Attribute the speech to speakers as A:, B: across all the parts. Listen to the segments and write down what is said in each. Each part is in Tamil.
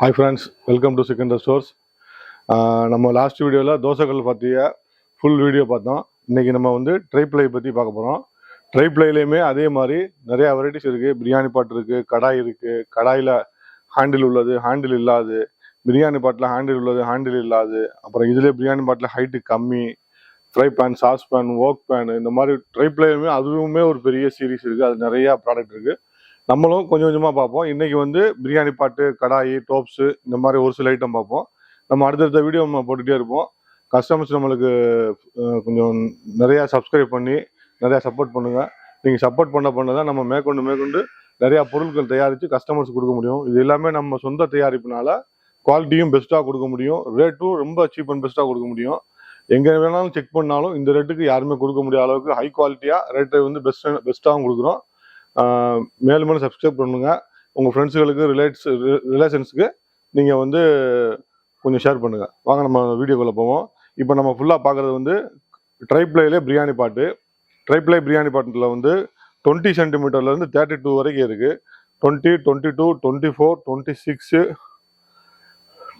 A: Hi friends, welcome to Sikandar Stores. நம்ம லாஸ்ட் வீடியோவில் தோசைகள் பற்றிய ஃபுல் வீடியோ பார்த்தோம். இன்றைக்கி நம்ம வந்து ட்ரைப்ளை பற்றி பார்க்க போகிறோம். ட்ரைப்ளைலையுமே அதே மாதிரி நிறையா வெரைட்டிஸ் இருக்குது. பிரியாணி பாட் இருக்குது, கடாய் இருக்குது, கடாயில் ஹேண்டில் உள்ளது, ஹேண்டில் இல்லாது, பிரியாணி பாட்டில் ஹேண்டில் உள்ளது, ஹேண்டில் இல்லாது, அப்புறம் இதிலே பிரியாணி பாட்டில் ஹைட்டு கம்மி, fry pan, sauce pan, wok pan, இந்த மாதிரி ட்ரைப்ளைலுமே அதுவுமே ஒரு பெரிய சீரீஸ் இருக்குது. அது நிறையா ப்ராடக்ட் இருக்குது. நம்மளும் கொஞ்சம் கொஞ்சமாக பார்ப்போம். இன்றைக்கி வந்து பிரியாணி பாட்டு, கடாயி, டோப்ஸு, இந்த மாதிரி ஒரு சில ஐட்டம் பார்ப்போம். நம்ம அடுத்தடுத்த வீடியோ நம்ம போட்டுகிட்டே இருப்போம். கஸ்டமர்ஸ் நம்மளுக்கு கொஞ்சம் நிறையா சப்ஸ்கிரைப் பண்ணி நிறையா சப்போர்ட் பண்ணுங்கள். நீங்கள் சப்போர்ட் பண்ண தான் நம்ம மேற்கொண்டு நிறையா பொருட்கள் தயாரித்து கஸ்டமர்ஸ் கொடுக்க முடியும். இது எல்லாமே நம்ம சொந்த தயாரிப்புனால குவாலிட்டியும் பெஸ்ட்டாக கொடுக்க முடியும், ரேட்டும் ரொம்ப சீப் அண்ட் பெஸ்ட்டாக கொடுக்க முடியும். எங்கே வேணாலும் செக் பண்ணாலும் இந்த ரேட்டுக்கு யாருமே கொடுக்க முடியாத அளவுக்கு ஹை குவாலிட்டியாக ரேட்டை வந்து பெஸ்ட்டாகவும் கொடுக்குறோம். மேலும் மேலும் சப்ஸ்கிரைப் பண்ணுங்க. உங்கள் ஃப்ரெண்ட்ஸுகளுக்கு ரிலேஷன்ஸுக்கு நீங்கள் வந்து கொஞ்சம் ஷேர் பண்ணுங்கள். வாங்க நம்ம வீடியோக்குள்ளே போவோம். இப்போ நம்ம ஃபுல்லாக பார்க்குறது வந்து ட்ரைப்ளைலே பிரியாணி பாட்டு. ட்ரைப்ளை பிரியாணி பாட்டில் வந்து 20 சென்டிமீட்டர்லேருந்து 32 வரைக்கும் இருக்குது. 20, 22, 24, 26,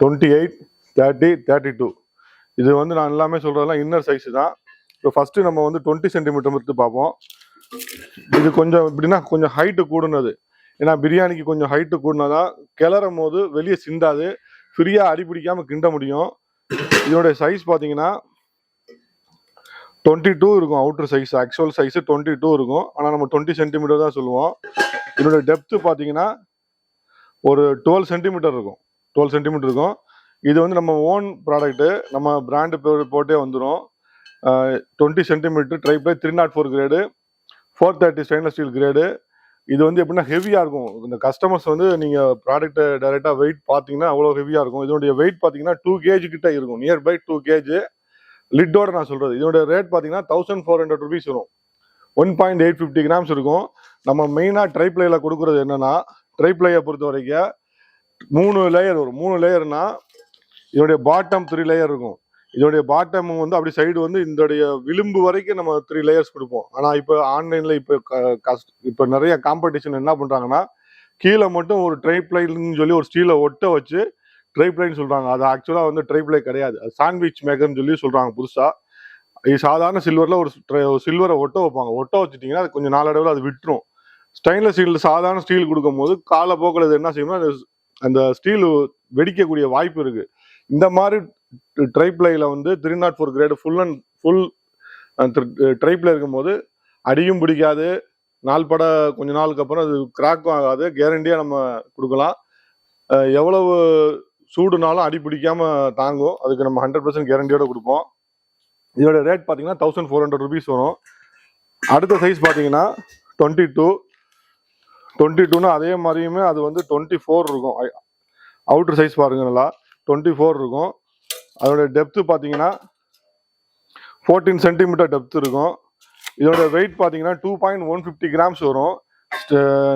A: 28, 30, 32. இது வந்து நான் எல்லாமே சொல்கிறதெல்லாம் இன்னர் சைஸு தான். இப்போ ஃபஸ்ட்டு நம்ம வந்து 20 சென்டிமீட்டர் எடுத்து பார்ப்போம். இது கொஞ்சம் எப்படின்னா கொஞ்சம் ஹைட்டு கூடுனது. ஏன்னா பிரியாணிக்கு கொஞ்சம் ஹைட்டு கூடுனாதான் கிளறும் போது வெளியே சிந்தாது, ஃப்ரீயாக அடிப்பிடிக்காமல் கிண்ட முடியும். இதோடைய சைஸ் பார்த்தீங்கன்னா 22 இருக்கும். அவுட்டர் சைஸ், ஆக்சுவல் சைஸு 22 இருக்கும். ஆனால் நம்ம 20 சென்டிமீட்டர் தான் சொல்லுவோம். இதோட டெப்த்து பார்த்தீங்கன்னா ஒரு 12 சென்டிமீட்டர் இருக்கும். 12 சென்டிமீட்டர் இருக்கும். இது வந்து நம்ம ஓன் ப்ராடக்ட்டு, நம்ம பிராண்டு போட்டே வந்துடும். 20 centimetre tri-ply 304 grade, 430 stainless steel grade. இது வந்து எப்படின்னா ஹெவியாக இருக்கும். இந்த கஸ்டமர்ஸ் வந்து நீங்கள் ப்ராடக்ட்டை டைரெக்டாக வெயிட் பார்த்தீங்கன்னா அவ்வளோ ஹெவியாக இருக்கும். இதனுடைய வெயிட் பார்த்தீங்கன்னா 2 kg கிட்ட இருக்கும், நியர்பை 2 kg. லிட்டோட நான் சொல்கிறது. இதோட ரேட் பார்த்தீங்கன்னா 1400 rupees வரும். 1.850 grams இருக்கும். நம்ம மெயினாக ட்ரைப்ளைல கொடுக்குறது என்னன்னா, ட்ரைப்ளையை பொறுத்த வரைக்கும் 3 லேயர் வரும். 3 லேயர்னா இதோடைய பாட்டம் 3 லேயர் இருக்கும். இதோடைய பாட்டம் வந்து அப்படி சைடு வந்து இதோடைய விளிம்பு வரைக்கும் நம்ம 3 லேயர்ஸ் கொடுப்போம். ஆனால் இப்போ ஆன்லைனில் இப்போ நிறைய காம்படிஷன் என்ன பண்ணுறாங்கன்னா, கீழே மட்டும் ஒரு ட்ரைப்ளைன்னு சொல்லி ஒரு ஸ்டீலை ஒட்ட வச்சு ட்ரைப்ளைன்னு சொல்கிறாங்க. அது ஆக்சுவலாக வந்து ட்ரைப்ளை கிடையாது, அது சாண்ட்விச் மேக்கர்னு சொல்லி சொல்கிறாங்க புதுசாக. இது சாதாரண சில்வரில் ஒரு சில்வரை ஒட்ட வைப்பாங்க. ஒட்ட வச்சுட்டிங்கன்னா அது கொஞ்சம் நாளடைவில் அது விட்டுரும். ஸ்டெயின்லெஸ் ஸ்டீல் சாதாரண ஸ்டீல் கொடுக்கும் போது காலப்போக்கில் இது என்ன செய்யணும்னா அந்த ஸ்டீல் வெடிக்கக்கூடிய வாய்ப்பு இருக்குது. இந்த மாதிரி ட்ரைப்ளைல வந்து 304 கிரேடு ஃபுல் ட்ரைப்ளை இருக்கும்போது அடியும் பிடிக்காது, கொஞ்ச நாளுக்கு அப்புறம் அது கிராக்கும் ஆகாது, கேரண்டியாக நம்ம கொடுக்கலாம். எவ்வளவு சூடுனாலும் அடி பிடிக்காம தாங்கும். அதுக்கு நம்ம 100% கேரண்டியோட கொடுப்போம். இதோட ரேட் பார்த்தீங்கன்னா 1400 rupees வரும். அடுத்த சைஸ் பார்த்தீங்கன்னா 22னா அதே மாதிரியுமே அது வந்து 24 இருக்கும். அவுட்டர் சைஸ் பாருங்க, நல்லா 24 இருக்கும். அதோட டெப்த்து பார்த்தீங்கன்னா 14 சென்டிமீட்டர் டெப்த் இருக்கும். இதோட வெயிட் பார்த்தீங்கன்னா 2.150 grams வரும்.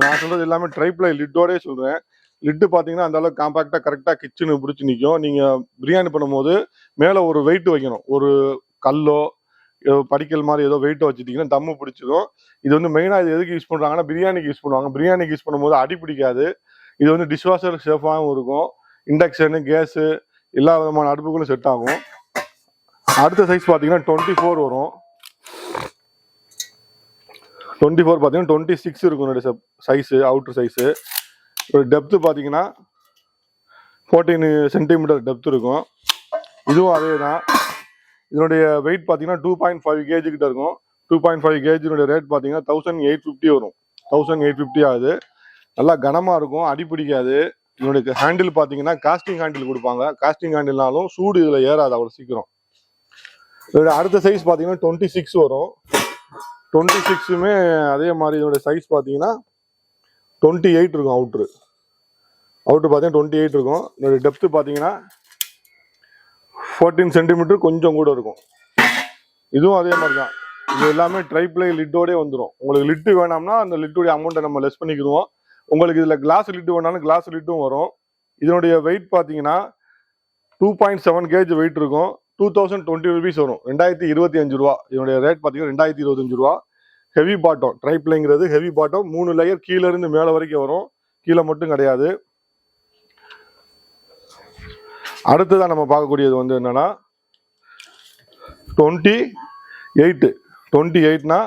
A: நான் சொல்கிறது எல்லாமே ட்ரைப்ளை லிட்டோடே சொல்கிறேன். லிட்டு பார்த்தீங்கன்னா அந்த அளவுக்கு காம்பாக்டாக கரெக்டாக கிச்சனு பிடிச்சி நிற்கும். நீங்கள் பிரியாணி பண்ணும்போது மேலே ஒரு வெயிட் வைக்கணும், ஒரு கல்லோ படிக்கல் மாதிரி ஏதோ வெயிட்டை வச்சுட்டிங்கன்னா தம்மு பிடிச்சிடும். இது வந்து மெயினாக இது எதுக்கு யூஸ் பண்ணுறாங்கன்னா பிரியாணிக்கு யூஸ் பண்ணுவாங்க. பிரியாணிக்கு யூஸ் பண்ணும்போது அடி பிடிக்காது. இது வந்து டிஷ்வாஷர் சேஃபாகவும் இருக்கும். இண்டக்ஷனு, கேஸு, எல்லா விதமான அடுப்புகளும் செட் ஆகும். அடுத்த சைஸ் பார்த்தீங்கன்னா 24 வரும். 24 பார்த்தீங்கன்னா 26 இருக்கும் சைஸு, அவுட்ரு சைஸு. டெப்த்து பார்த்தீங்கன்னா 14 சென்டிமீட்டர் டெப்த் இருக்கும். இதுவும் அதே தான். இதனுடைய வெயிட் பார்த்தீங்கன்னா 2.5 kg கிட்ட இருக்கும். 2.5 kg ரேட் பார்த்தீங்கன்னா 1850 வரும். 1850 ஆகுது. நல்லா கனமாக இருக்கும், அடி பிடிக்காது. இதனுடைய ஹேண்டில் பார்த்தீங்கன்னா காஸ்டிங் ஹேண்டில் கொடுப்பாங்க. காஸ்டிங் ஹேண்டில்னாலும் சூடு இதில் ஏறாது அவ்வளோ சீக்கிரம். இதோட அடுத்த சைஸ் பார்த்தீங்கன்னா 26 வரும். 26மே அதே மாதிரி இதோட சைஸ் பார்த்தீங்கன்னா 28 இருக்கும். அவுட்ரு பார்த்தீங்கன்னா 28 இருக்கும். இதோட டெப்த்து பார்த்தீங்கன்னா 14 சென்டிமீட்டர் கொஞ்சம் கூட இருக்கும். இதுவும் அதே மாதிரி தான். இது எல்லாமே ட்ரைப்ளை லிட்டோடே வந்துடும். உங்களுக்கு லிட்டு வேணாம்னா அந்த லிட்டுடைய அமௌண்ட்டை நம்ம லெஸ் பண்ணிக்கிடுவோம். உங்களுக்கு இதில் கிளாஸ் லிட்டு வேணாலும் கிளாஸ் லிட்டும் வரும். இதனுடைய வெயிட் பார்த்தீங்கன்னா 2.7 kg வெயிட் இருக்கும். 2020 rupees வரும். 2025 ரூபா. இதனுடைய ரேட் பார்த்தீங்கன்னா 2025 ரூபா. ஹெவி பாட்டம் ட்ரைப்ளைங்கிறது ஹெவி பாட்டம். 3 லேயர் கீழே இருந்து மேலே வரைக்கும் வரும், கீழே மட்டும் கிடையாது. அடுத்ததான் நம்ம பார்க்கக்கூடியது வந்து என்னன்னா 28னா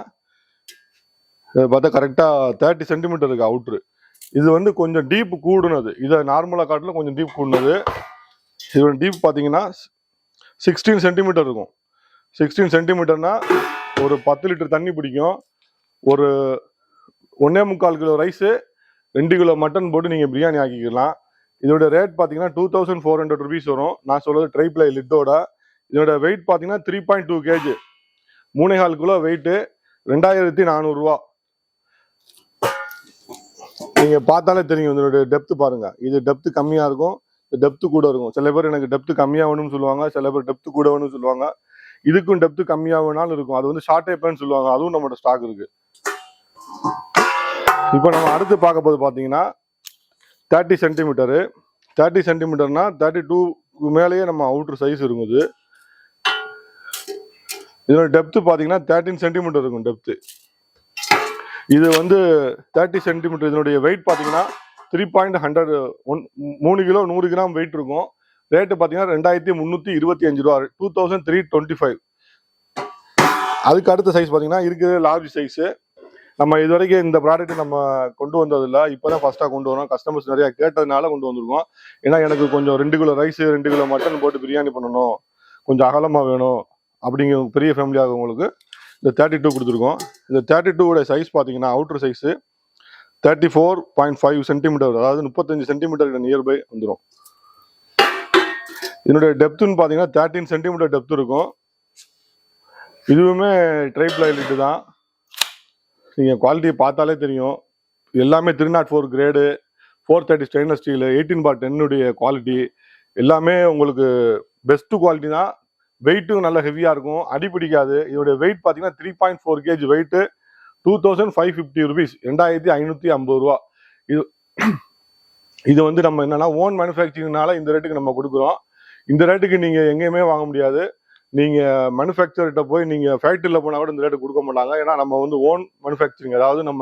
A: பார்த்தா கரெக்டாக 30 சென்டிமீட்டர் இருக்கு அவுட்ரு. இது வந்து கொஞ்சம் டீப் கூடுனது, இதை நார்மலாக காட்டில் கொஞ்சம் டீப் கூடுனது. இதோட டீப் பார்த்தீங்கன்னா 16 சென்டிமீட்டர் இருக்கும். 16 சென்டிமீட்டர்னா ஒரு 10 லிட்டர் தண்ணி பிடிக்கும். ஒரு 1.25 கிலோ ரைஸு 2 கிலோ மட்டன் போட்டு நீங்கள் பிரியாணி ஆக்கிக்கலாம். இதோட ரேட் பார்த்தீங்கன்னா 2400 rupees வரும். நான் சொல்றது ட்ரை ப்ளை லிட்டோட. இதோட வெயிட் பார்த்தீங்கன்னா 3.2 kg, 3.25 கிலோ வெயிட்டு, 2400 ரூபா. நீங்க பார்த்தாலே தெரியும் இதோட டெப்த் பாருங்க. இது டெப்த் கம்மியா இருக்கும், டெப்த் கூட இருக்கும். சில பேர் எனக்கு டெப்த் கம்மியா வேணும்னு சொல்லுவாங்க, சில பேர் டெப்த் கூட வேணும்னு சொல்லுவாங்க. இதுக்கும் டெப்த் கம்மியா வேணாலும் இருக்கும். அது வந்து ஷார்ட் டைப்னு சொல்லுவாங்க, அதுவும் நம்மளோட ஸ்டாக் இருக்கு. இப்போ நம்ம அடுத்து பார்க்க போது பார்த்தீங்கன்னா 30 சென்டிமீட்டரு. 30 சென்டிமீட்டர்னா 32 மேலேயே நம்ம அவுட்ரு சைஸ் இருக்குது. இதோட டெப்த் பார்த்தீங்கன்னா 13 சென்டிமீட்டர் இருக்கும் டெப்த்து. இது வந்து 30 சென்டிமீட்டர். இதனுடைய வெயிட் பார்த்தீங்கன்னா 3 கிலோ 100 கிராம் வெயிட் இருக்கும். ரேட்டு பார்த்தீங்கன்னா 2325 ரூபா, 2325. அதுக்கு அடுத்த சைஸ் பார்த்தீங்கன்னா இருக்குது லார்ஜ் சைஸு. நம்ம இது வரைக்கும் இந்த ப்ராடக்ட் நம்ம கொண்டு வந்ததில்லை, இப்போ தான் ஃபஸ்ட்டாக கொண்டு வரோம். கஸ்டமர்ஸ் நிறையா கேட்டதுனால கொண்டு வந்திருக்கோம். ஏன்னா எனக்கு கொஞ்சம் 2 கிலோ ரைஸு 2 கிலோ மட்டன் போட்டு பிரியாணி பண்ணணும், கொஞ்சம் அகலமாக வேணும் அப்படிங்கிற பெரிய ஃபேமிலியாக உங்களுக்கு இந்த 32 கொடுத்துருக்கோம். இந்த 32 சைஸ் பார்த்தீங்கன்னா அவுட்டர் சைஸு 34.5 சென்டிமீட்டர், அதாவது 35 சென்டிமீட்டர் நியர்பை வந்துடும். இதனுடைய டெப்த்துன்னு பார்த்தீங்கன்னா 13 சென்டிமீட்டர் டெப்த் இருக்கும். இதுவுமே ட்ரைப்ளை லிட்டு தான். நீங்கள் குவாலிட்டியை பார்த்தாலே தெரியும். எல்லாமே 304 கிரேடு, 430 ஸ்டெயின்லெஸ் ஸ்டீலு, 18/10 குவாலிட்டி, எல்லாமே உங்களுக்கு பெஸ்ட்டு குவாலிட்டி தான். வெயிட்டும் நல்ல ஹெவியாக இருக்கும், அடிப்பிடிக்காது. இதோடைய வெயிட் பார்த்தீங்கன்னா 3.4 kg வெயிட்டு, 2550 rupees, 2550 ரூபா. இது வந்து நம்ம என்னன்னா ஓன் மேனுஃபேக்சரிங்னால இந்த ரேட்டுக்கு நம்ம கொடுக்குறோம். இந்த ரேட்டுக்கு நீங்கள் எங்கேயுமே வாங்க முடியாது. நீங்கள் மேனுஃபேக்சர்கிட்ட போய் நீங்கள் ஃபேக்ட்ரியில் போனால் கூட இந்த ரேட்டு கொடுக்க மாட்டாங்க. ஏன்னா நம்ம வந்து ஓன் மேனுஃபேக்சரிங், அதாவது நம்ம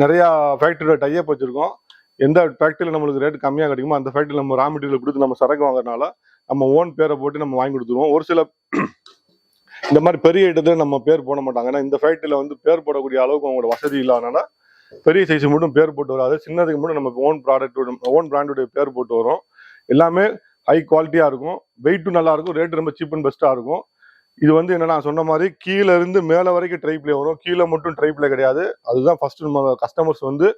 A: நிறையா ஃபேக்ட்ரியோட டைப் வச்சுருக்கோம். எந்த ஃபேக்ட்ரியில் நம்மளுக்கு ரேட் கம்மியாக கிடைக்குமோ அந்த ஃபேக்ட்ரியில் நம்ம ரா மெட்டீரியல் கொடுத்து நம்ம சரக்கு வாங்குறதுனால நம்ம ஓன் பேரை போட்டு நம்ம வாங்கி கொடுத்துருவோம். ஒரு சில இந்த மாதிரி பெரிய ஐட்டத்தில் நம்ம பேர் போட மாட்டாங்க. ஏன்னா இந்த ஃபேக்ட்ரியில் வந்து பேர் போடக்கூடிய அளவுக்கு அவங்களோட வசதி இல்லாதனால பெரிய சைஸ் மட்டும் பேர் போட்டு வராது. சின்னதுக்கு மட்டும் நம்ம ஓன் பிராண்டோட பேர் போட்டு வரும். எல்லாமே ஹை குவாலிட்டியாக இருக்கும், வெயிட்டும் நல்லா இருக்கும், ரேட்டு ரொம்ப சீப் அண்ட் பெஸ்ட்டாக இருக்கும். இது வந்து என்ன நான் சொன்ன மாதிரி கீழே இருந்து மேலே வரைக்கும் ட்ரைப்ளே வரும். கீழே மட்டும் ட்ரைப்ளே கிடையாது. அதுதான் ஃபர்ஸ்ட் நம்ம கஸ்டமர்ஸ் வந்து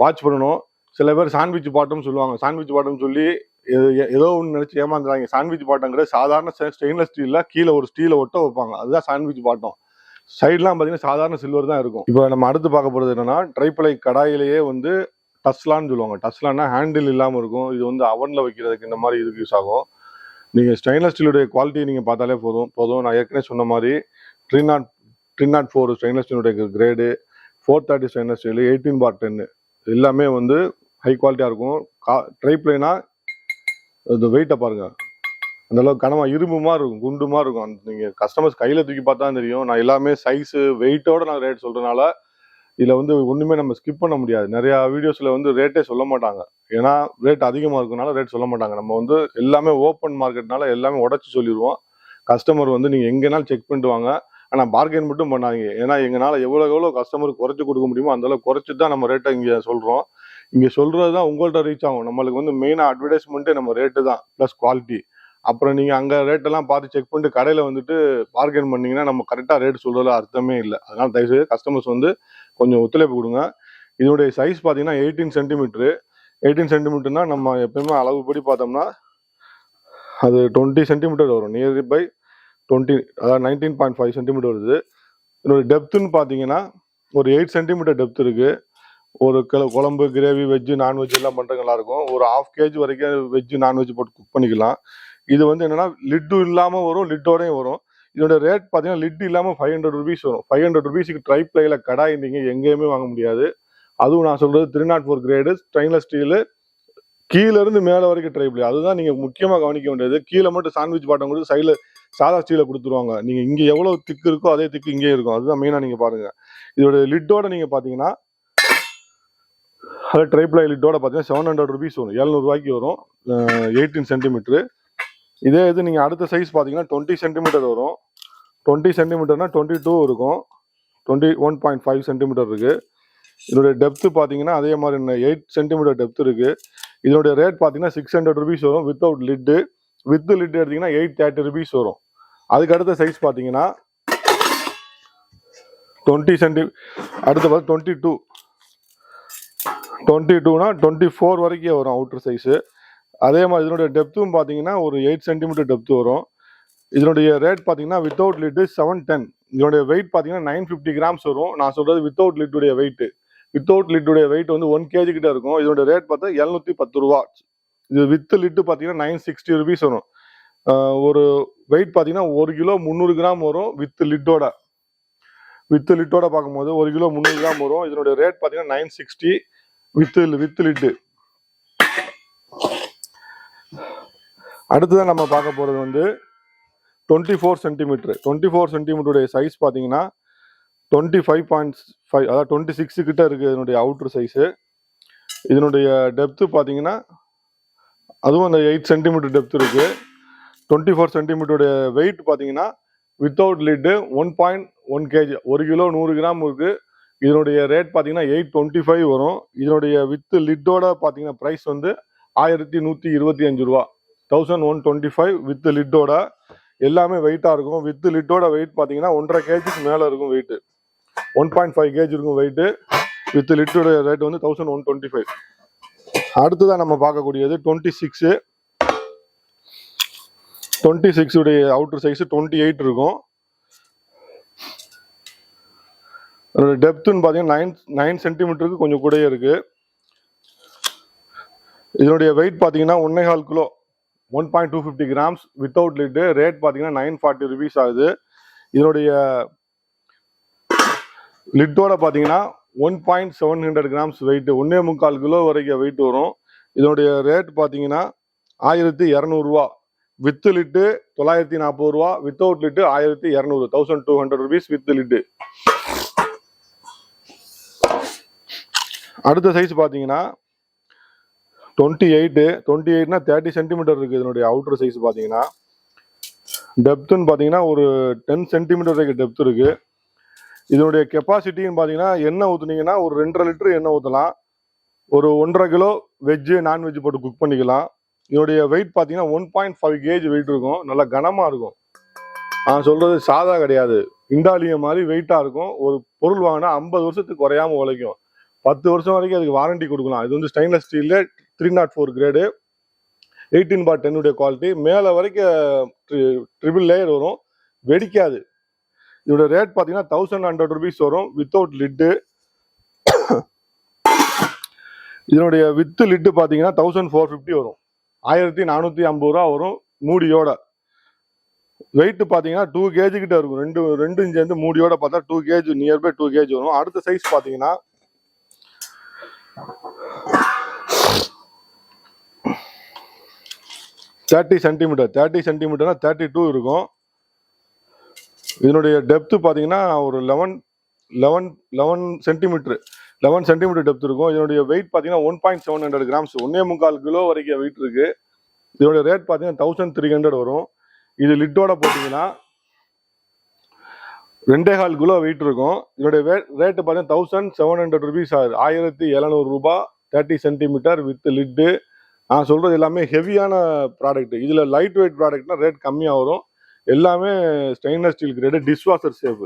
A: வாட்ச் பண்ணணும். சில பேர் சாண்ட்விச் பாட்டம் சொல்லுவாங்க. சாண்ட்விச் பாட்டம் சொல்லி ஏதோ ஒன்று நினைச்சு ஏமாந்துறாங்க. சாண்ட்விச் பாட்டங்கிறது சாதாரண ஸ்டெயின்லெஸ் ஸ்டீலில் கீழே ஒரு ஸ்டீலை ஒட்ட வைப்பாங்க, அதுதான் சாண்ட்விச் பாட்டம். சைட்லாம் பார்த்தீங்கன்னா சாதாரண சில்வர் தான் இருக்கும். இப்போ நம்ம அடுத்து பார்க்க போகிறது என்னன்னா ட்ரைப்ளை கடாயிலேயே வந்து டஸ்லான்னு சொல்லுவாங்க. டஸ்லான்னா ஹேண்டில் இல்லாமல் இருக்கும். இது வந்து அவனில் வைக்கிறதுக்கு இந்த மாதிரி இதுக்கு யூஸ் ஆகும். நீங்கள் ஸ்டெயின்லெஸ் ஸ்டீலுடைய குவாலிட்டி நீங்கள் பார்த்தாலே போதும். நான் ஏற்கனவே சொன்ன மாதிரி 304 ஸ்டெயின்லெஸ் ஸ்டீலுடைய கிரேடு, 430 ஸ்டெயின்லெஸ் ஸ்டீலு, 18/10 எல்லாமே வந்து ஹை குவாலிட்டியாக இருக்கும். ட்ரைப்ளைனா அது வெயிட்டை பாருங்க, அந்தளவுக்கு கனமாக இரும்புமா இருக்கும், குண்டுமா இருக்கும். நீங்கள் கஸ்டமர்ஸ் கையில் தூக்கி பார்த்தா தெரியும். நான் எல்லாமே சைஸு வெயிட்டோட நான் ரேட் சொல்கிறதுனால இதில் வந்து ஒன்றுமே நம்ம ஸ்கிப் பண்ண முடியாது. நிறையா வீடியோஸில் வந்து ரேட்டே சொல்ல மாட்டாங்க. ஏன்னா ரேட் அதிகமாக இருக்கனால ரேட் சொல்ல மாட்டாங்க. நம்ம வந்து எல்லாமே ஓப்பன் மார்க்கெட்னால எல்லாமே உடச்சி சொல்லிடுவோம். கஸ்டமர் வந்து நீங்கள் எங்கேனாலும் செக் பண்ணிட்டு வாங்க, ஆனால் பார்கெயின் மட்டும் பண்ணாதீங்க. ஏன்னா எங்களால் எவ்வளோ கஸ்டமருக்கு குறைச்சி கொடுக்க முடியுமோ அந்தளவுக்கு குறைச்சி தான் நம்ம ரேட்டை இங்கே சொல்கிறோம். இங்கே சொல்கிறது தான் உங்கள்கிட்ட ரீச் ஆகும். நம்மளுக்கு வந்து மெயினாக அட்வர்டைஸ்மெண்ட்டே நம்ம ரேட்டு தான் ப்ளஸ் குவாலிட்டி. அப்புறம் நீங்கள் அங்கே ரேட்டெல்லாம் பார்த்து செக் பண்ணிட்டு கடையில் வந்துட்டு பார்கெயின் பண்ணிங்கன்னா நம்ம கரெக்டாக ரேட் சொல்கிறதுல அர்த்தமே இல்லை. அதனால் தயவுசெய்து கஸ்டமர்ஸ் வந்து கொஞ்சம் ஒத்துழைப்பு கொடுங்க. இதனுடைய சைஸ் பார்த்தீங்கன்னா 18 சென்டிமீட்ரு. 18 சென்டிமீட்டர்னா நம்ம எப்பயுமே அளவுப்படி பார்த்தோம்னா அது 20 சென்டிமீட்டர் வரும். நியர் பை 20, அதாவது 19.5 சென்டிமீட்டர் வருது. இதனுடைய டெப்த்துன்னு பார்த்தீங்கன்னா ஒரு 8 சென்டிமீட்டர் டெப்த் இருக்குது. ஒரு குழம்பு, கிரேவி, வெஜ்ஜு, நான்வெஜ் எல்லாம் பண்ணுறது நல்லாயிருக்கும். ஒரு 1/2 kg வரைக்கும் வெஜ்ஜு நான்வெஜ் போட்டு குக் பண்ணிக்கலாம். இது வந்து என்னென்னா லிட்டு இல்லாமல் வரும், லிட்டோடையும் வரும். இதோட ரேட் பார்த்தீங்கன்னா லிட் இல்லாமல் 500 rupees வரும். 500 rupeesக்கு ட்ரைப்ளைல கடாய் நீங்கள் எங்கேயுமே வாங்க முடியாது. அதுவும் நான் சொல்கிறது 304 கிரேடு ஸ்டெயின்லெஸ் ஸ்டீலு, கீழேருந்து மேலே வரைக்கும் ட்ரைப்ளை. அதுதான் நீங்கள் முக்கியமாக கவனிக்க வேண்டியது. கீழே மட்டும் சாண்ட்விச் பாட்டம் கொடுத்து சைடில் சாதா ஸ்டீலை கொடுத்துருவாங்க. நீங்கள் இங்கே எவ்வளோ திக்கு இருக்கோ அதே திக்கு இங்கே இருக்கும். அதுதான் மெயினாக நீங்கள் பாருங்கள். இதோட லிட்டோட நீங்கள் பார்த்தீங்கன்னா அது ட்ரைப்ளை லிட்டோட பார்த்தீங்கன்னா 700 rupees வரும், 700 ரூபாய்க்கு வரும். 18 சென்டிமீட்ரு. இதே இது நீங்கள் அடுத்த சைஸ் பார்த்தீங்கன்னா 20 சென்டிமீட்டர் வரும். 20 சென்டிமீட்டர்னா 22 இருக்கும், 21.5 சென்டிமீட்டர் இருக்குது. இதனுடைய டெப்த்து பார்த்தீங்கன்னா அதே மாதிரி 8 சென்டிமீட்டர் டெப்த் இருக்குது. இதனுடைய ரேட் பார்த்தீங்கன்னா 600 rupees வரும் வித்தவுட் லிட்டு. வித் லிட் எடுத்தீங்கன்னா 830 rupees வரும். அதுக்கு அடுத்த சைஸ் பார்த்தீங்கன்னா 20 சென்டி, அடுத்த பார்த்து 22. 22னா 24 வரைக்கும் வரும் அவுட்டர் சைஸு. அதே மாதிரி இதனுடைய டெப்த்தும் பார்த்தீங்கன்னா ஒரு 8 சென்டிமீட்டர் டெப்த் வரும். இதனுடைய ரேட் பார்த்தீங்கன்னா வித்தவுட் லிட்டு 710. இதனுடைய வெயிட் பார்த்தீங்கன்னா 950 grams வரும். நான் சொல்றது வித்தவுட் லிட்டுடைய வெயிட். வித்தவுட் லிட்டுடைய வெயிட் வந்து 1 kg கிட்ட இருக்கும். இதனுடைய ரேட் பார்த்தா 710 ரூபா. இது வித் லிட்டு பார்த்தீங்கன்னா 960 rupees வரும். ஒரு வெயிட் பார்த்தீங்கன்னா 1 கிலோ 300 கிராம் வரும் வித் லிட்டோட. வித் லிட்டோட பார்க்கும்போது 1 கிலோ 300 கிராம் வரும். இதனுடைய ரேட் பார்த்தீங்கன்னா 960 வித் லிட்டு. அடுத்ததான் நம்ம பார்க்க போகிறது வந்து 24 சென்டிமீட்டர். 24 சென்டிமீட்டருடைய சைஸ் பார்த்தீங்கன்னா 25.5, அதாவது 26 கிட்ட இருக்குது இதனுடைய அவுட்டர் சைஸு. இதனுடைய டெப்த்து பார்த்தீங்கன்னா அதுவும் அந்த 8 சென்டிமீட்டர் டெப்த் இருக்குது. 24 சென்டிமீட்டருடைய வெயிட் பார்த்தீங்கன்னா without lid 1.1 kg, 1 kilo 100 gram இருக்குது. இதனுடைய ரேட் பார்த்தீங்கன்னா 825 வரும். இதனுடைய வித் லிட்டோட பார்த்தீங்கன்னா ப்ரைஸ் வந்து 1125 ரூபா, 1125 வித் லிட்டோட. எல்லாமே வெயிட்டாக இருக்கும். வித் லிட்டோட வெயிட் பார்த்தீங்கன்னா 1.5 kgக்கு மேலே இருக்கும் வெயிட்டு. 1.5 kg இருக்கும் வெயிட்டு. வித் லிட்டோட ரேட் வந்து 1125. அடுத்ததான் நம்ம பார்க்கக்கூடியது 26. 26 உடைய அவுட்டர் சைஸ் 28 இருக்கும். டெப்த்துன்னு பார்த்தீங்கன்னா 9 சென்டிமீட்டருக்கு கொஞ்சம் கூடயே இருக்கு. இதனுடைய வெயிட் பார்த்தீங்கன்னா 1.25 kilo, 1.250 grams without lid. Rate பார்த்தீங்கன்னா 940 rupees ஆகுது. இதனுடைய லிட்டோட பார்த்தீங்கன்னா 1.700 grams வெயிட், 1.25 கிலோ வரைக்கும் வெயிட் வரும். இதனுடைய ரேட் பார்த்தீங்கன்னா 1200 ரூபா. வித் லிட்டு 940 ரூபா, without lid 1200, 1200 rupees with lid. அடுத்த சைஸ் பார்த்தீங்கன்னா 28னா 30 சென்டிமீட்டர் இருக்குது. இதனுடைய அவுட்டர் சைஸ் பார்த்தீங்கன்னா டெப்த்துன்னு பார்த்தீங்கன்னா ஒரு 10 சென்டிமீட்டர் வரைக்கும் டெப்த் இருக்குது. இதனுடைய கெப்பாசிட்டின்னு பார்த்தீங்கன்னா எண்ணெய் ஊற்றுனீங்கன்னா ஒரு 2.5 லிட்டர் எண்ணெய் ஊற்றலாம். ஒரு 1.5 கிலோ வெஜ்ஜு நான்வெஜ் போட்டு குக் பண்ணிக்கலாம். இதனுடைய வெயிட் பார்த்தீங்கன்னா 1.5 kg வெயிட் இருக்கும். நல்லா கனமாக இருக்கும். நான் சொல்கிறது சாதா கிடையாது, இண்டாலியம் மாதிரி வெயிட்டாக இருக்கும். ஒரு பொருள் வாங்கினா 50 வருஷத்துக்கு குறையாமல் உழைக்கும். 10 வருஷம் வரைக்கும் அதுக்கு வாரண்டி கொடுக்கலாம். இது வந்து ஸ்டெயின்லெஸ் ஸ்டீலில் 304 கிரேடு, 18/10 உடைய குவாலிட்டி. மேலே வரைக்கும் ட்ரிபிள் லேயர் வரும், வெடிக்காது. இதோட ரேட் பார்த்தீங்கன்னா 1100 rupees வரும் வித்தவுட் லிட்டு. இதனுடைய வித்து லிட்டு பார்த்தீங்கன்னா 1450 வரும், 1450 ரூபா வரும் மூடியோட. வெயிட் பார்த்தீங்கன்னா 2 kg கிட்ட இருக்கும். ரெண்டு சேர்ந்து மூடியோட பார்த்தா 2 kg, நியர்பை 2 kg வரும். அடுத்த சைஸ் பார்த்தீங்கன்னா 30 சென்டிமீட்டர். 30 சென்டிமீட்டர்னா 32 இருக்கும். இதனுடைய டெப்த்து பார்த்தீங்கன்னா ஒரு 11 சென்டிமீட்டர், 11 சென்டிமீட்டர் டெப்த் இருக்கும். இதனுடைய வெயிட் பார்த்தீங்கன்னா 1.700 grams, 1.25 கிலோ வரைக்கும் வெயிட் இருக்கு. இதோட ரேட் பார்த்தீங்கன்னா 1300 வரும். இது லிட்டோட போட்டிங்கன்னா 2.25 கிலோ வெயிட் இருக்கும். இதோடைய ரேட்டு பார்த்தீங்கன்னா 1700 rupees ஆகுது, 1700 ரூபா. 30 சென்டிமீட்டர் வித் லிட்டு. நான் சொல்றது எல்லாமே ஹெவியான ப்ராடக்ட். இதில் லைட் வெயிட் ப்ராடக்ட்னா ரேட் கம்மியாக வரும். எல்லாமே stainless steel grade, dishwasher safe.